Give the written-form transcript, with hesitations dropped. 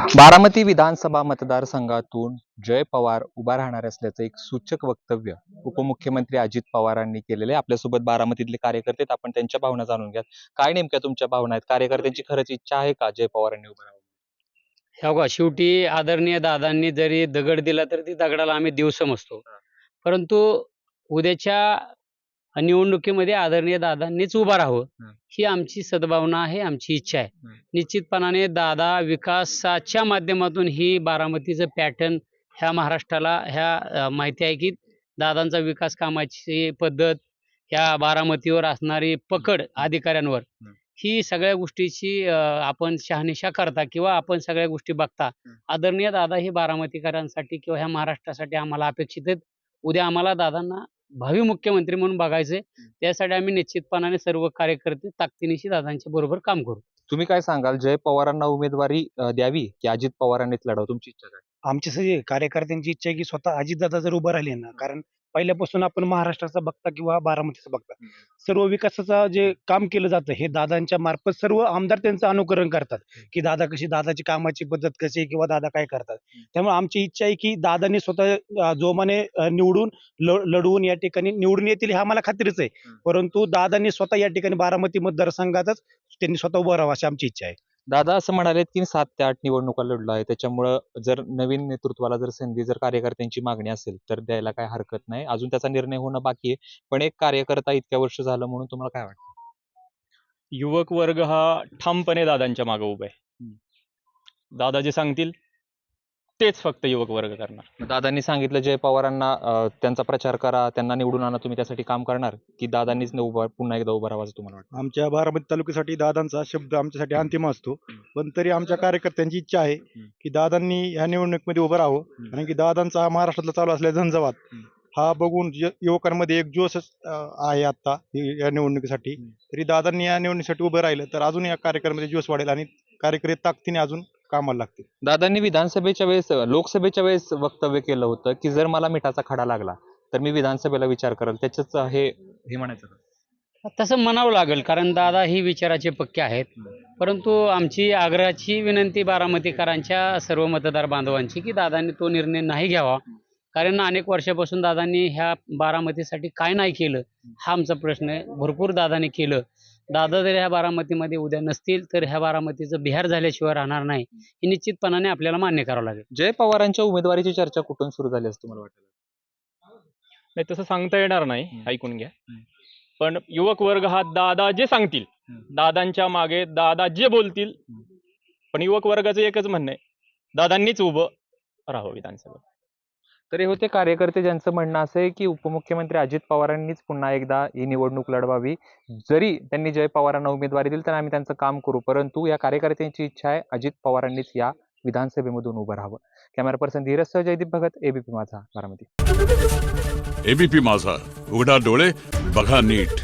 बारामती विधानसभा मतदारसंघातून जय पवार उभा राहणार असल्याचं एक सूचक वक्तव्य उपमुख्यमंत्री अजित पवारांनी केलेले. आपल्यासोबत बारामतीतले कार्यकर्ते आहेत, आपण त्यांच्या भावना जाणून घ्या. काय नेमक्या तुमच्या भावना आहेत? कार्यकर्त्यांची खरंच इच्छा आहे का जय पवारांनी उभं राहावं? ह्या बघा, शेवटी आदरणीय दादांनी जरी दगड दिला तर ती दगडाला आम्ही देव समजतो. परंतु उद्याच्या निवडणुकीमध्ये आदरणीय दादांनीच उभा राहावं ही आमची सद्भावना आहे, आमची इच्छा आहे. निश्चितपणाने दादा विकासाच्या माध्यमातून ही बारामतीचं पॅटर्न ह्या महाराष्ट्राला माहिती आहे की दादांचा विकास कामाची पद्धत, ह्या बारामतीवर असणारी पकड अधिकाऱ्यांवर, ही सगळ्या गोष्टीची आपण शहानिशा करता किंवा आपण सगळ्या गोष्टी बघता. आदरणीय दादा ही बारामतीकरांसाठी किंवा ह्या महाराष्ट्रासाठी आम्हाला अपेक्षित आहेत. उद्या आम्हाला दादांना भावी मुख्यमंत्री म्हणून बघायचंय. त्यासाठी आम्ही निश्चितपणाने सर्व कार्यकर्ते ताकदीनिशी दादांच्या बरोबर काम करू. तुम्ही काय सांगाल, जय पवारांना उमेदवारी द्यावी की अजित पवारांनीच लढावं? तुमची इच्छा काय? आमची सगळी कार्यकर्त्यांची इच्छा आहे की स्वतः अजितदादा जर उभं राहिले ना, कारण पहिल्यापासून आपण महाराष्ट्राचा बघता किंवा बारामतीचा बघता, सर्व विकासाचा जे काम केलं जातं हे दादांच्या मार्फत सर्व आमदार त्यांचं अनुकरण करतात की दादाची कामाची पद्धत कशी किंवा दादा काय करतात. त्यामुळे आमची इच्छा आहे की दादांनी स्वतः जोमाने निवडून लढवून या ठिकाणी निवडून येतील, हा मला खात्रीच आहे. परंतु दादांनी स्वतः या ठिकाणी बारामती मतदारसंघातच त्यांनी स्वतः उभं राहावं अशी आमची इच्छा आहे. दादा असं म्हणाले की 7 ते 8 निवडणुका लढलो आहे, त्याच्यामुळं जर नवीन नेतृत्वाला जर संधी, जर कार्यकर्त्यांची मागणी असेल तर द्यायला काय हरकत नाही. अजून त्याचा निर्णय होणं बाकी आहे, पण एक कार्यकर्ता इतक्या वर्ष झालं म्हणून तुम्हाला काय वाटतं? युवक वर्ग हा ठामपणे दादांच्या मागे उभा आहे. दादा जे सांगतील तेच फक्त युवक वर्ग करणार. दादांनी सांगितलं जय पवारांना त्यांचा प्रचार करा, त्यांना निवडून आणा, तुम्ही त्यासाठी काम करणार की दादांनीच पुन्हा एकदा उभं राहावं असं तुम्हाला वाटतं? आमच्या बारामती तालुक्यासाठी दादांचा शब्द आमच्यासाठी अंतिम असतो. पण तरी आमच्या कार्यकर्त्यांची इच्छा आहे की दादांनी ह्या निवडणुकीमध्ये उभं राहावं. कारण की दादांचा हा महाराष्ट्रातला चालू असलेला झंझावात हा बघून युवकांमध्ये एक जोश आहे आता या निवडणुकीसाठी. तरी दादांनी या निवडणुकीसाठी उभं राहिलं तर अजून या कार्यक्रमामध्ये जोश वाढेल आणि कार्यकर्ते ताकदीने अजून कामाला लागतील. दादांनी विधानसभेच्या वेळेस, लोकसभेच्या वेळेस वक्तव्य केलं होतं की जर मला मिठाचा खडा लागला तर मी विधानसभेला विचार करेल. त्याच्याच हे म्हणायचं का? तसं म्हणावं लागेल, कारण दादा ही विचाराचे पक्के आहेत. परंतु आमची आग्रहाची विनंती बारामतीकरांच्या सर्व मतदार बांधवांची की दादांनी तो निर्णय नाही घ्यावा. कारण अनेक वर्षापासून दादांनी ह्या बारामतीसाठी काय नाही केलं हा आमचा प्रश्न आहे. भरपूर दादांनी केलं. दादा जर ह्या बारामतीमध्ये उद्या नसतील तर ह्या बारामतीचं बिहार झाल्याशिवाय राहणार नाही, हे निश्चितपणाने आपल्याला मान्य करावं लागेल. जय पवारांच्या उमेदवारीची चर्चा कुठून सुरू झाली असं तुम्हाला वाटतं? नाही, तसं सांगता येणार नाही, ऐकून घ्या. पण युवक वर्ग हा दादा जे सांगतील, दादांच्या मागे दादा जे बोलतील, पण युवक वर्गाचं एकच म्हणणं आहे, दादांनीच उभं राहावं विधानसभेत. तर हे होते कार्यकर्ते ज्यांचं म्हणणं असं आहे की उपमुख्यमंत्री अजित पवारांनीच पुन्हा एकदा ही निवडणूक लढवावी. जरी त्यांनी जय पवारांना उमेदवारी दिली तर आम्ही त्यांचं काम करू, परंतु या कार्यकर्त्यांची इच्छा आहे अजित पवारांनीच या विधानसभेमधून उभं राहावं. कॅमेरा पर्सन धीरजसह जयदीप भगत, एबीपी माझा, बारामती. एबीपी माझा, उघडा डोळे बघा नीट.